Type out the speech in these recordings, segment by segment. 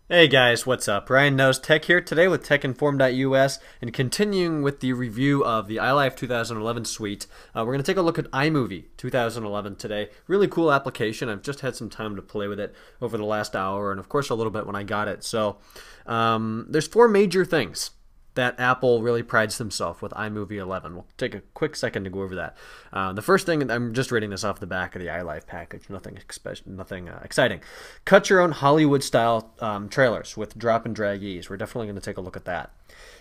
Hey guys, what's up? Ryan Knows Tech here today with TechInform.us and continuing with the review of the iLife 2011 suite. We're going to take a look at iMovie 2011 today. Really cool application. I've just had some time to play with it over the last hour and of course a little bit when I got it. So there's four major things that Apple really prides themselves with iMovie 11. We'll take a quick second to go over that. The first thing, I'm just reading this off the back of the iLife package, nothing exciting. Cut your own Hollywood-style trailers with drop and drag ease. We're definitely going to take a look at that.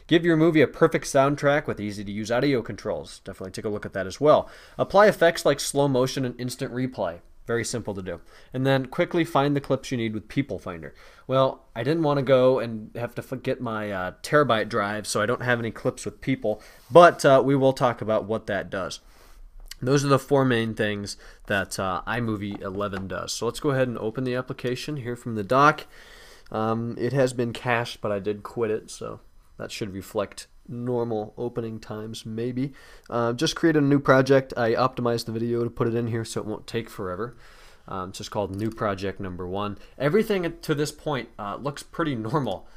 Give your movie a perfect soundtrack with easy-to-use audio controls. Definitely take a look at that as well. Apply effects like slow motion and instant replay. Very simple to do. And then quickly find the clips you need with People Finder. Well, I didn't want to go and have to forget my terabyte drive, so I don't have any clips with People, but we will talk about what that does. Those are the four main things that iMovie 11 does. So let's go ahead and open the application here from the dock. It has been cached, but I did quit it, so that should reflect normal opening times, maybe. Just created a new project. I optimized the video to put it in here so it won't take forever. It's just called New Project Number 1. Everything to this point looks pretty normal,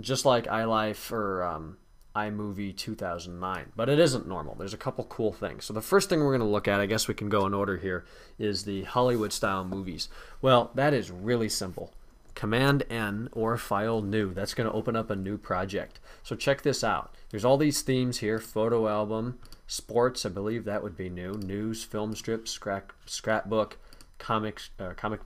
just like iLife or iMovie 2009, but it isn't normal. There's a couple cool things. So the first thing we're going to look at, I guess we can go in order here, is the Hollywood-style movies. Well, that is really simple. Command N or File New. That's going to open up a new project. So check this out. There's all these themes here: photo album, sports, I believe that would be new, news, film strips, scrapbook, comic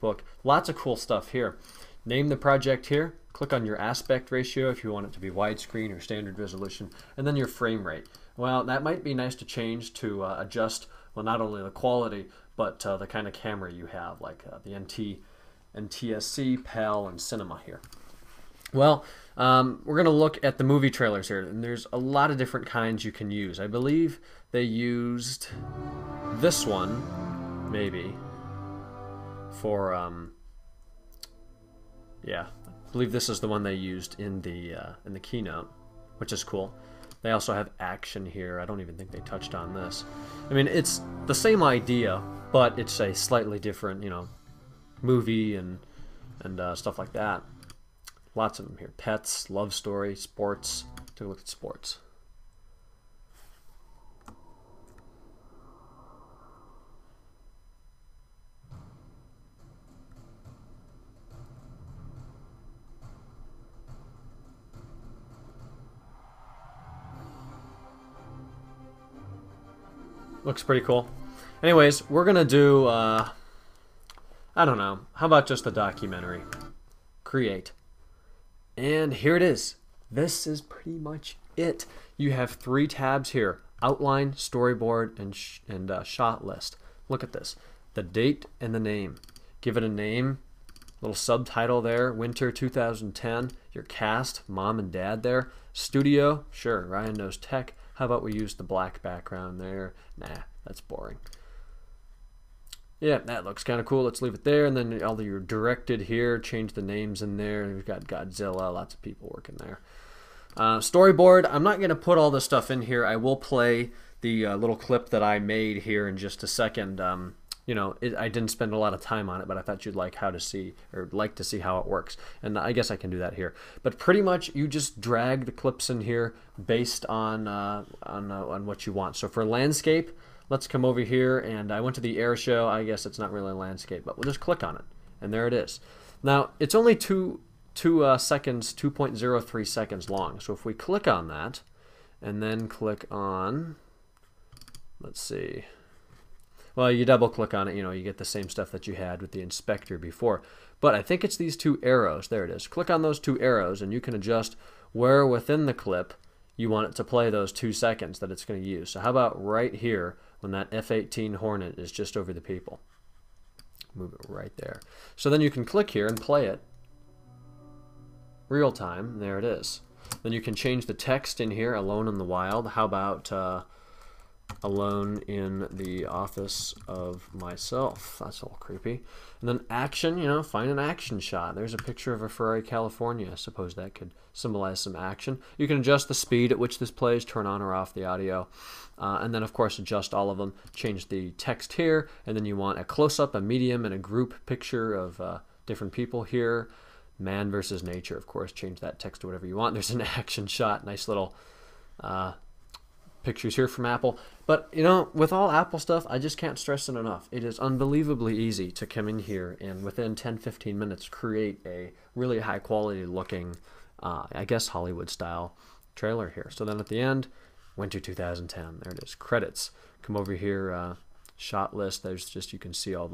book. Lots of cool stuff here. Name the project here. Click on your aspect ratio if you want it to be widescreen or standard resolution, and then your frame rate. Well, that might be nice to change to adjust, well, not only the quality, but the kind of camera you have, like the NTSC, PAL, and Cinema here. Well, we're going to look at the movie trailers here, and there's a lot of different kinds you can use. I believe they used this one, maybe, for, yeah, I believe this is the one they used in the keynote, which is cool. They also have action here. I don't even think they touched on this. I mean, it's the same idea, but it's a slightly different, movie and stuff like that. Lots of them here. Pets, love story, sports. Take a look at sports. Looks pretty cool. Anyways, we're gonna do I don't know. How about just a documentary? Create. And here it is. This is pretty much it. You have three tabs here: outline, storyboard, and shot list. Look at this. The date and the name. Give it a name. Little subtitle there. Winter 2010. Your cast, mom and dad there. Studio. Sure, Ryan Knows Tech. How about we use the black background there? Nah, that's boring. Yeah, that looks kind of cool. Let's leave it there. And then all your directed here, change the names in there. We've got Godzilla, lots of people working there. Storyboard, I'm not going to put all this stuff in here. I will play the little clip that I made here in just a second. I didn't spend a lot of time on it, but I thought you'd like to see how it works. And I guess I can do that here. But pretty much you just drag the clips in here based on what you want. So for landscape, let's come over here, and I went to the air show. I guess it's not really a landscape, but we'll just click on it, and there it is. Now, it's only 2.03 seconds long. So if we click on that, and then click on, let's see. Well, you double click on it, you get the same stuff that you had with the inspector before. But I think it's these two arrows. There it is. Click on those two arrows, and you can adjust where within the clip you want it to play those 2 seconds that it's going to use. So how about right here when that F-18 Hornet is just over the people? Move it right there. So then you can click here and play it real time. There it is. Then you can change the text in here, Alone in the Wild. How about Alone in the Office of Myself? That's all creepy. And then action, find an action shot. There's a picture of a Ferrari California. I suppose that could symbolize some action. You can adjust the speed at which this plays, turn on or off the audio, and then of course adjust all of them. Change the text here, and then you want a close-up, a medium, and a group picture of different people here. Man versus nature, of course. Change that text to whatever you want. There's an action shot. Nice little pictures here from Apple. But, you know, with all Apple stuff, I just can't stress it enough. It is unbelievably easy to come in here and within 10-15 minutes create a really high quality looking, I guess, Hollywood style trailer here. So then at the end, winter 2010. There it is. Credits. Come over here, shot list. There's just, you can see all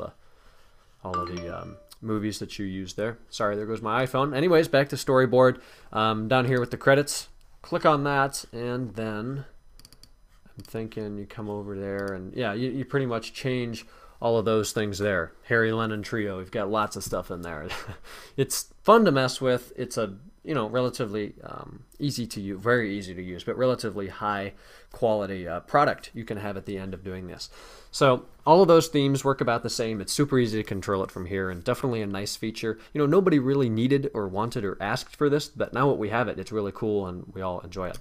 of the movies that you use there. Sorry, there goes my iPhone. Anyways, back to storyboard. Down here with the credits. Click on that, and then I'm thinking you come over there, and yeah, you pretty much change all of those things there. Harry Lennon Trio. We've got lots of stuff in there. It's fun to mess with. It's a, you know, relatively easy to use, very easy to use, but relatively high quality product you can have at the end of doing this. So all of those themes work about the same. It's super easy to control it from here, and definitely a nice feature. You know, nobody really needed or wanted or asked for this, but now that we have it, it's really cool and we all enjoy it.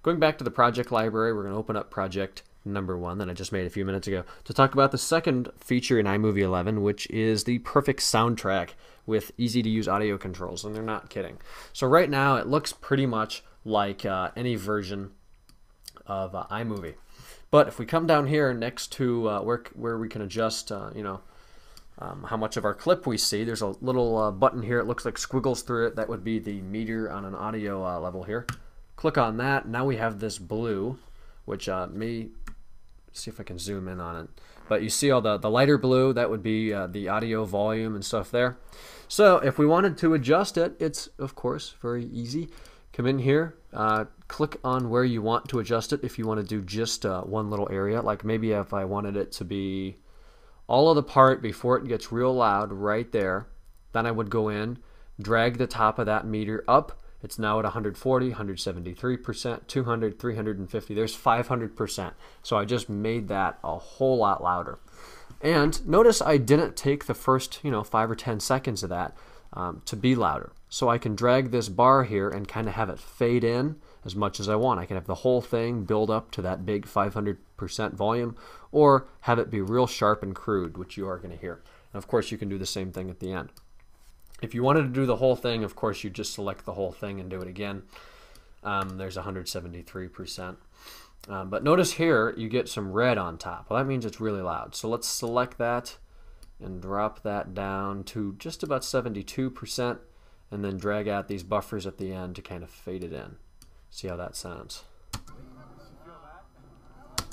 Going back to the project library, we're going to open up project number 1 that I just made a few minutes ago to talk about the second feature in iMovie 11, which is the perfect soundtrack with easy to use audio controls, and they're not kidding. So right now it looks pretty much like any version of iMovie. But if we come down here next to where we can adjust, you know, how much of our clip we see, there's a little button here. It looks like squiggles through it. That would be the meter on an audio level here. Click on that. Now we have this blue, which me see if I can zoom in on it. But you see all the lighter blue, that would be the audio volume and stuff there. So if we wanted to adjust it, it's of course very easy. Come in here, click on where you want to adjust it. If you want to do just one little area, like maybe if I wanted it to be all of the part before it gets real loud right there, then I would go in, drag the top of that meter up. It's now at 140, 173%, 200, 350. There's 500%. So I just made that a whole lot louder. And notice I didn't take the first, 5 or 10 seconds of that to be louder. So I can drag this bar here and kind of have it fade in as much as I want. I can have the whole thing build up to that big 500% volume, or have it be real sharp and crude, which you are going to hear. And of course, you can do the same thing at the end. If you wanted to do the whole thing, of course, you just select the whole thing and do it again. There's 173%. But notice here, you get some red on top. Well, that means it's really loud. So let's select that and drop that down to just about 72%, and then drag out these buffers at the end to kind of fade it in. See how that sounds.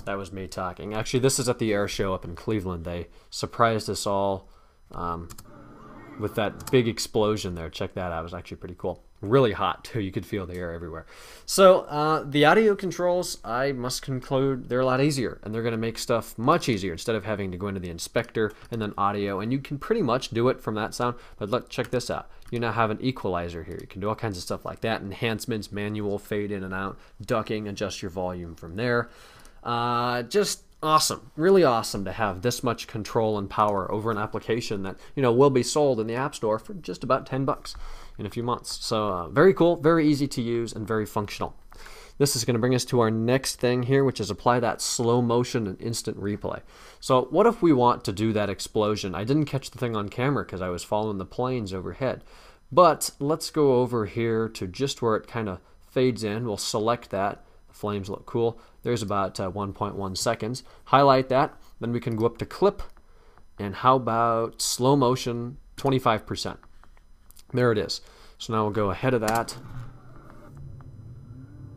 That was me talking. Actually, this is at the air show up in Cleveland. They surprised us all with that big explosion there. Check that out. It was actually pretty cool. Really hot too. You could feel the air everywhere. So the audio controls, I must conclude, they're a lot easier, and they're going to make stuff much easier instead of having to go into the inspector and then audio. And you can pretty much do it from that sound. But look, check this out. You now have an equalizer here. You can do all kinds of stuff like that. Enhancements, manual, fade in and out, ducking, adjust your volume from there. Just awesome. Really awesome to have this much control and power over an application that, will be sold in the App Store for just about $10 in a few months. So very cool, very easy to use, and very functional. This is going to bring us to our next thing here, which is apply that slow motion and instant replay. So what if we want to do that explosion? I didn't catch the thing on camera because I was following the planes overhead. But let's go over here to just where it kind of fades in. We'll select that. The flames look cool. There's about 1.1 seconds. Highlight that. Then we can go up to clip. And how about slow motion 25%? There it is. So now we'll go ahead of that.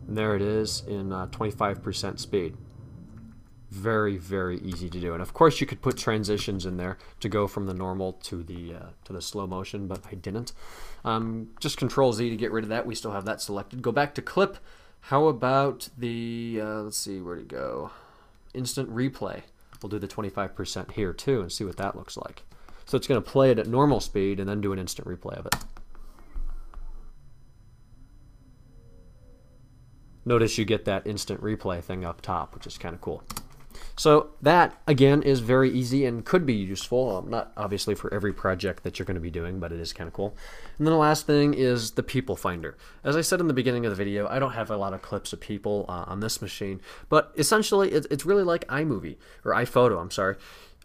And there it is in 25% speed. Very, very easy to do. And of course you could put transitions in there to go from the normal to the slow motion, but I didn't. Just Control Z to get rid of that. We still have that selected. Go back to clip. How about the, let's see, where'd it go? Instant replay. We'll do the 25% here too and see what that looks like. So it's going to play it at normal speed and then do an instant replay of it. Notice you get that instant replay thing up top, which is kind of cool. So that, again, is very easy and could be useful. Not obviously for every project that you're going to be doing, but it is kind of cool. And then the last thing is the people finder. As I said in the beginning of the video, I don't have a lot of clips of people on this machine, but essentially it's really like iMovie, or iPhoto, I'm sorry.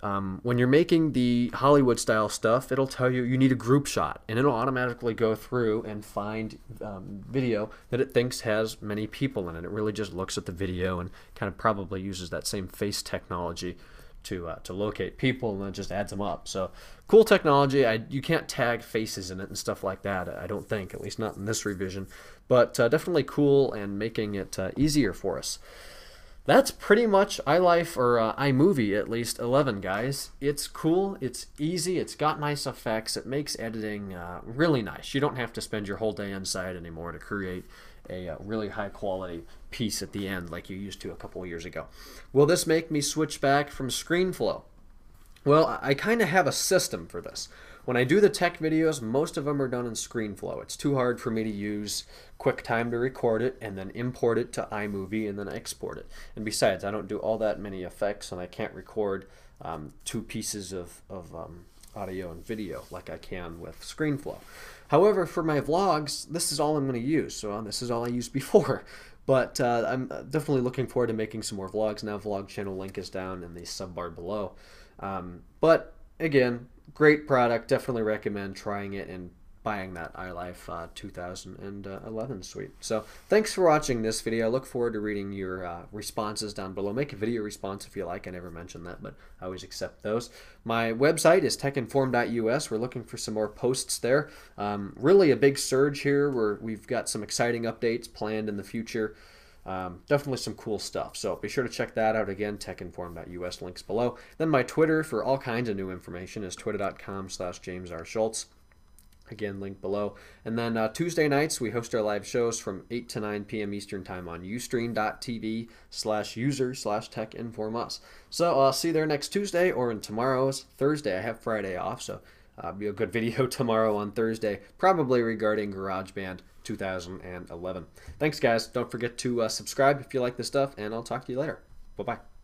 When you're making the Hollywood style stuff, it'll tell you you need a group shot, and it'll automatically go through and find video that it thinks has many people in it. It really just looks at the video and kind of probably uses that same face technology to locate people, and then just adds them up. So cool technology. You can't tag faces in it and stuff like that, I don't think, at least not in this revision, but definitely cool and making it easier for us. That's pretty much iLife, or iMovie at least, 11, guys. It's cool, it's easy, it's got nice effects, it makes editing really nice. You don't have to spend your whole day inside anymore to create a really high quality piece at the end like you used to a couple of years ago. Will this make me switch back from ScreenFlow? Well, I kind of have a system for this. When I do the tech videos, most of them are done in ScreenFlow. It's too hard for me to use QuickTime to record it and then import it to iMovie and then export it. And besides, I don't do all that many effects, and I can't record two pieces of audio and video like I can with ScreenFlow. However, for my vlogs, this is all I'm going to use. So this is all I used before. But I'm definitely looking forward to making some more vlogs now. Vlog channel link is down in the sub bar below. But again, great product. Definitely recommend trying it and buying that iLife 2011 suite. So thanks for watching this video. I look forward to reading your responses down below. Make a video response if you like. I never mentioned that, but I always accept those. My website is techinform.us. We're looking for some more posts there. Really a big surge here where we've got some exciting updates planned in the future. Definitely some cool stuff. So be sure to check that out. Again, techinform.us, links below. Then my Twitter for all kinds of new information is twitter.com/JamesRSchultz. Again, link below. And then Tuesday nights, we host our live shows from 8 to 9 p.m. Eastern Time on ustream.tv/user/techinformus. So I'll see you there next Tuesday, or in tomorrow's Thursday. I have Friday off, so be a good video tomorrow on Thursday, probably regarding GarageBand 2011. Thanks, guys. Don't forget to subscribe if you like this stuff, and I'll talk to you later. Bye-bye.